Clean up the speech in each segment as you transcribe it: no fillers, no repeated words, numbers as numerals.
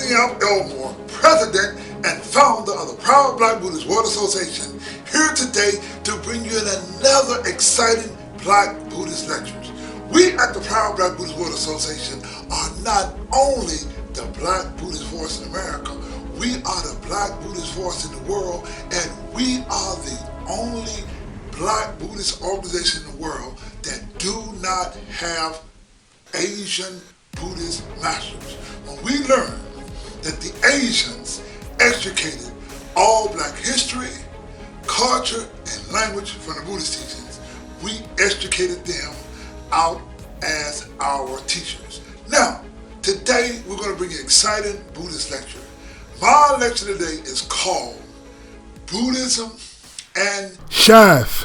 Willie Elmore, president and founder of the Proud Black Buddhist World Association, here today to bring you in another exciting Black Buddhist lectures. We at the Proud Black Buddhist World Association are not only the Black Buddhist force in America, we are the Black Buddhist force in the world, and we are the only Black Buddhist organization in the world that do not have Asian Buddhist masters. When we learned that the Asians extricated all Black history, culture, and language from the Buddhist teachings, we extricated them out as our teachers. Now, today we're going to bring you an exciting Buddhist lecture. My lecture today is called Buddhism and Chef.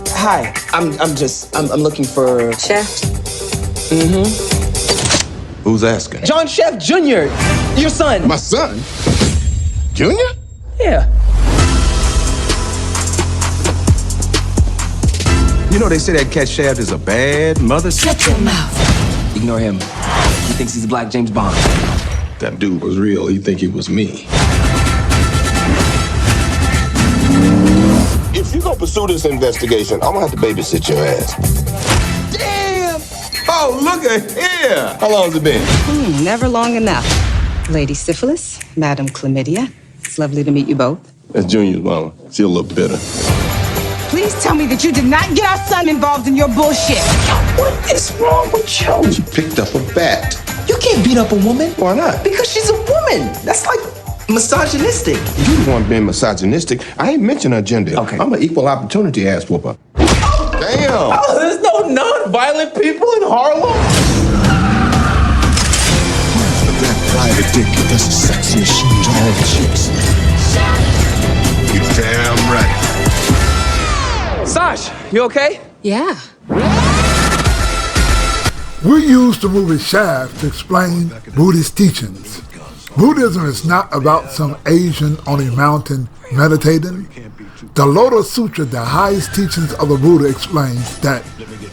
Hi, I'm looking for Chef. Who's asking? John Chef Jr., your son. My son? Junior? Yeah. You know they say that cat Shaft is a bad mother. Shut your mouth. Ignore him. He thinks he's a black James Bond. That dude was real. He'd think he was me. If you gonna pursue this investigation, I'm gonna have to babysit your ass. Damn! Oh, look at here! How long's it been? Never long enough. Lady Syphilis, Madam Chlamydia. It's lovely to meet you both. That's Junior's mama. She a little bitter. Please tell me that you did not get our son involved in your bullshit. What is wrong with you? She picked up a bat. You can't beat up a woman. Why not? Because she's a woman. That's like misogynistic. You the one being misogynistic. I ain't mentioned her gender. Okay. I'm an equal opportunity ass whooper. Damn! Oh, there's no non-violent people in Harlem? That private dick, that's a sex machine to all the chicks. You damn right. Sash, you okay? Yeah. We use the movie Shaft to explain Buddhist teachings. Buddhism is not about some Asian on a mountain meditating. The Lotus Sutra, the highest teachings of the Buddha, explains that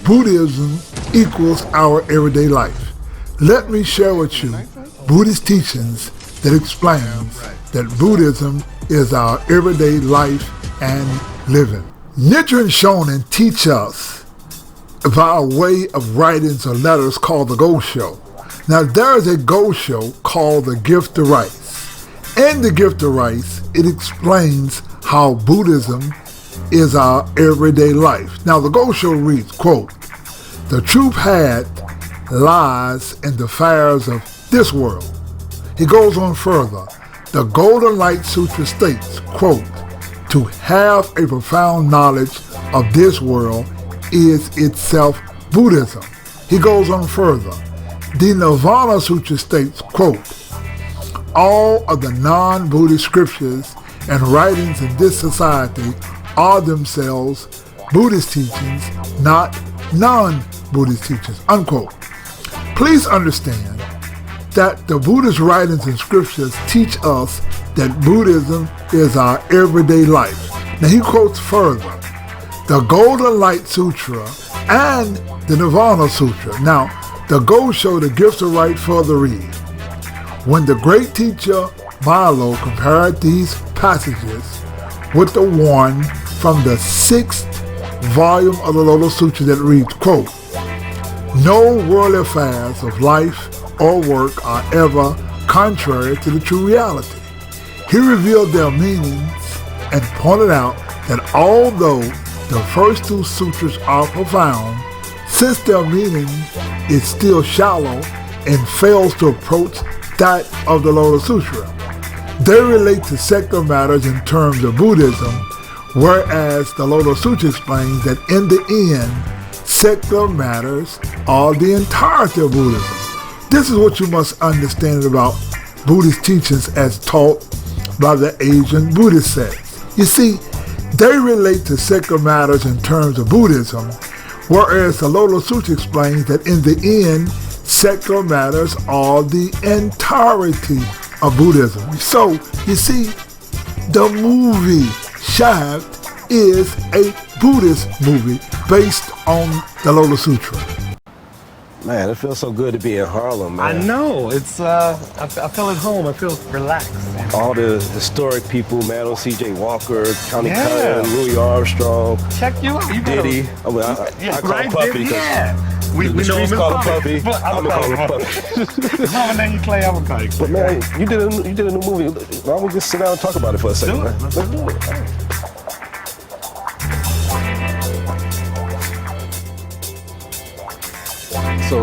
Buddhism equals our everyday life. Let me share with you Buddhist teachings that explains that Buddhism is our everyday life and living. Nichiren Shonin teach us by way of writings or letters called the Go-Sho. Now there is a Go-Sho called the Gift of Rice. In the Gift of Rice, it explains how Buddhism is our everyday life. Now the Go-Sho reads, quote, "The true path lies in the affairs of this world." He goes on further. The Golden Light Sutra states, quote, "To have a profound knowledge of this world is itself Buddhism." He goes on further. The Nirvana Sutra states, quote, "All of the non-Buddhist scriptures and writings in this society are themselves Buddhist teachings, not non-Buddhist teachings," unquote. Please understand that the Buddhist writings and scriptures teach us that Buddhism is our everyday life. Now he quotes further the Golden Light Sutra and the Nirvana Sutra. Now, the Go-Sho, the Gifts of Right, further read, "When the great teacher Milo compared these passages with the one from the 6th volume of the Lotus Sutra that reads, quote, "No worldly affairs of life or work are ever contrary to the true reality." He revealed their meanings and pointed out that although the first two sutras are profound, since their meaning is still shallow and fails to approach that of the Lotus Sutra, they relate to secular matters in terms of Buddhism, whereas the Lotus Sutra explains that in the end, secular matters are the entirety of Buddhism. This is what you must understand about Buddhist teachings as taught by the Asian Buddhist sects. You see, they relate to secular matters in terms of Buddhism, whereas the Lotus Sutra explains that in the end, secular matters are the entirety of Buddhism. So, you see, the movie Shaft is a Buddhist movie based on the Lotus Sutra. Man, it feels so good to be in Harlem, man. I know. It's I feel at home. I feel relaxed. All the historic people, man. C.J. Walker, Connie Yeah. Cunn, Louis Armstrong, Check you out. You Diddy. I mean, I call him Puffy because we the know streets him call as him Puffy. But I'm gonna gonna call him Puffy. If I'm gonna name you Clay, I'm gonna call you Clay. But man, you did a new movie. Why don't we just sit down and talk about it for a second, Do it. man? Let's do it. So,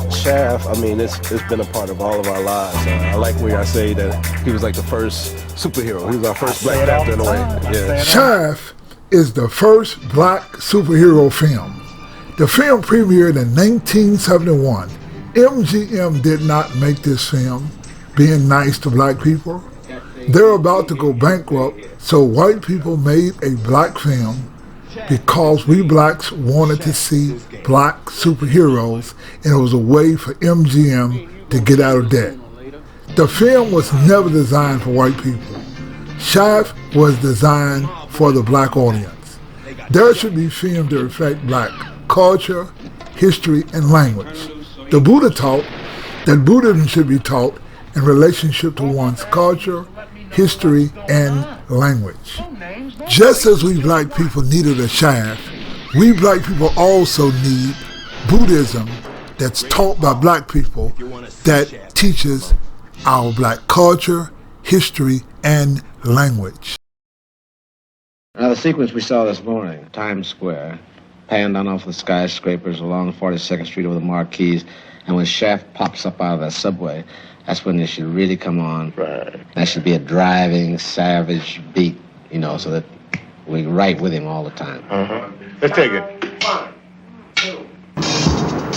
Shaft, I mean, it's been a part of all of our lives. I like where I say that he was like the first superhero. He was our first black actor in a way. Yeah. Shaft is the first black superhero film. The film premiered in 1971. MGM did not make this film being nice to black people. They're about to go bankrupt, so white people made a black film because we blacks wanted to see black superheroes, and it was a way for MGM to get out of debt. The film was never designed for white people. Shaft was designed for the black audience. There should be films that reflect black culture, history, and language. The Buddha taught that Buddhism should be taught in relationship to one's culture, history, and language. Just as we black people needed a Shaft, we black people also need Buddhism that's taught by black people that teaches our black culture, history, and language. Now, the sequence we saw this morning, Times Square, panned on off the skyscrapers along 42nd Street over the marquees, and when Shaft pops up out of that subway, that's when it should really come on. Right. That should be a driving, savage beat, you know, so that we're right with him all the time. Uh-huh. Let's take it. 1, 2.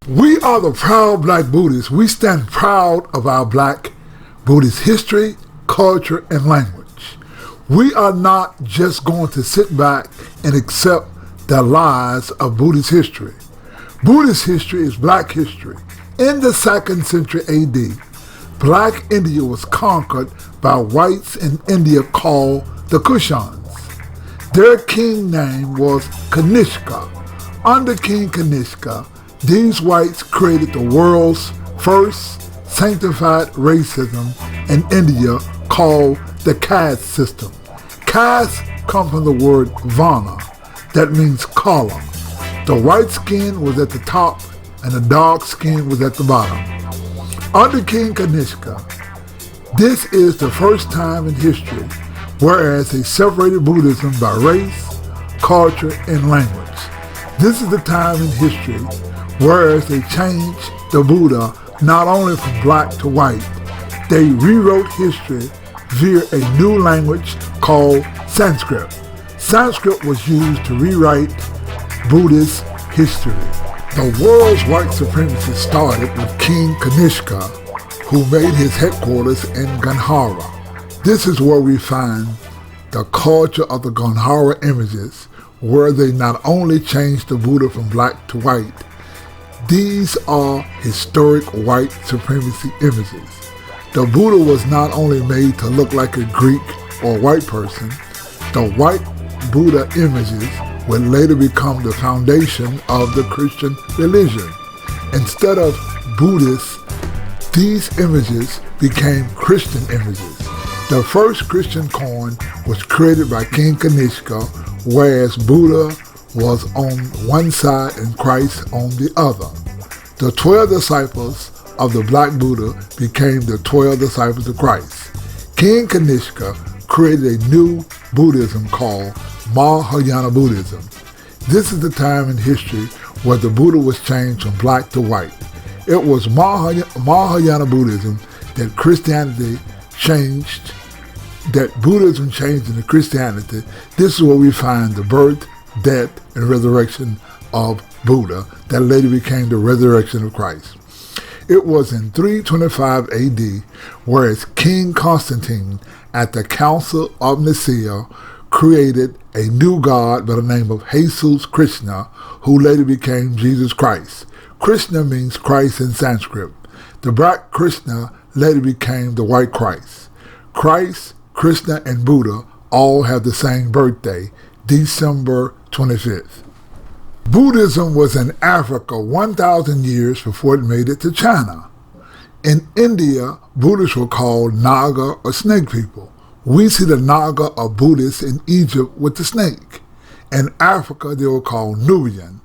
We are the proud black Buddhists. We stand proud of our black Buddhist history, culture, and language. We are not just going to sit back and accept the lies of Buddhist history. Buddhist history is black history. In the 2nd century AD, black India was conquered by whites in India called the Kushans. Their king name was Kanishka. Under King Kanishka, these whites created the world's first sanctified racism in India called the caste system. Caste comes from the word Varna, that means color. The white skin was at the top and the dark skin was at the bottom. Under King Kanishka, this is the first time in history whereas they separated Buddhism by race, culture, and language. This is the time in history whereas they changed the Buddha not only from black to white, they rewrote history via a new language called Sanskrit. Sanskrit was used to rewrite Buddhist history. The world's white supremacy started with King Kanishka, who made his headquarters in Gandhara. This is where we find the culture of the Gandhara images, where they not only changed the Buddha from black to white. These are historic white supremacy images. The Buddha was not only made to look like a Greek or white person, the white Buddha images would later become the foundation of the Christian religion. Instead of Buddhists, these images became Christian images. The first Christian coin was created by King Kanishka, whereas Buddha was on one side and Christ on the other. The 12 disciples of the Black Buddha became the 12 disciples of Christ. King Kanishka created a new Buddhism called Mahayana Buddhism. This is the time in history where the Buddha was changed from black to white. It was Mahayana Buddhism that Christianity changed, that Buddhism changed into Christianity. This is where we find the birth, death, and resurrection of Buddha that later became the resurrection of Christ. It was in 325 AD, whereas King Constantine at the Council of Nicaea created a new god by the name of Jesus Krishna, who later became Jesus Christ. Krishna means Christ in Sanskrit. The black Krishna later became the white Christ. Christ, Krishna, and Buddha all have the same birthday, December 25th. Buddhism was in Africa 1,000 years before it made it to China. In India, Buddhists were called Naga or snake people. We see the Naga or Buddhists in Egypt with the snake. In Africa, they were called Nubian.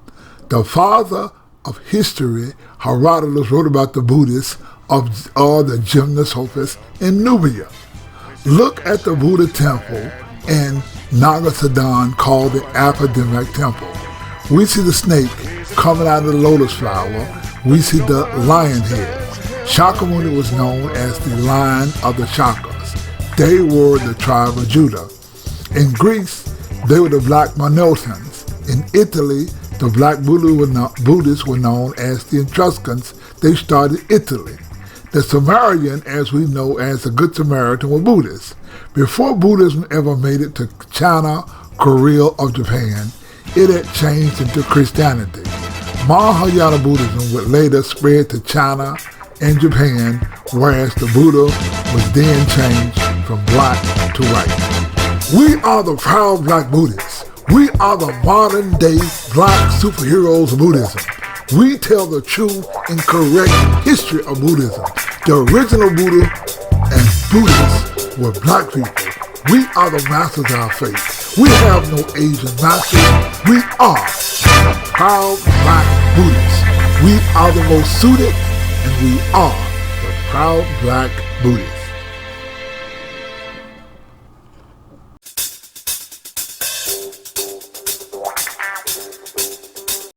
The father of history, Herodotus, wrote about the Buddhists of the gymnosophists in Nubia. Look at the Buddha temple in Nagasadhan called the Apodemic Temple. We see the snake coming out of the lotus flower. We see the lion head. Shakyamuni was known as the Lion of the Shakas. They were the tribe of Judah. In Greece, they were the Black Monotans. In Italy, the Black Buddhists were known as the Etruscans. They started Italy. The Sumerian, as we know as the Good Samaritan, were Buddhists. Before Buddhism ever made it to China, Korea, or Japan, it had changed into Christianity. Mahayana Buddhism would later spread to China and Japan, whereas the Buddha was then changed from black to white. We are the proud black Buddhists. We are the modern day black superheroes of Buddhism. We tell the true and correct history of Buddhism. The original Buddha and Buddhists were black people. We are the masters of our faith. We have no Asian masters. We are the proud black Buddhists. We are the most suited, and we are the proud black Buddhists.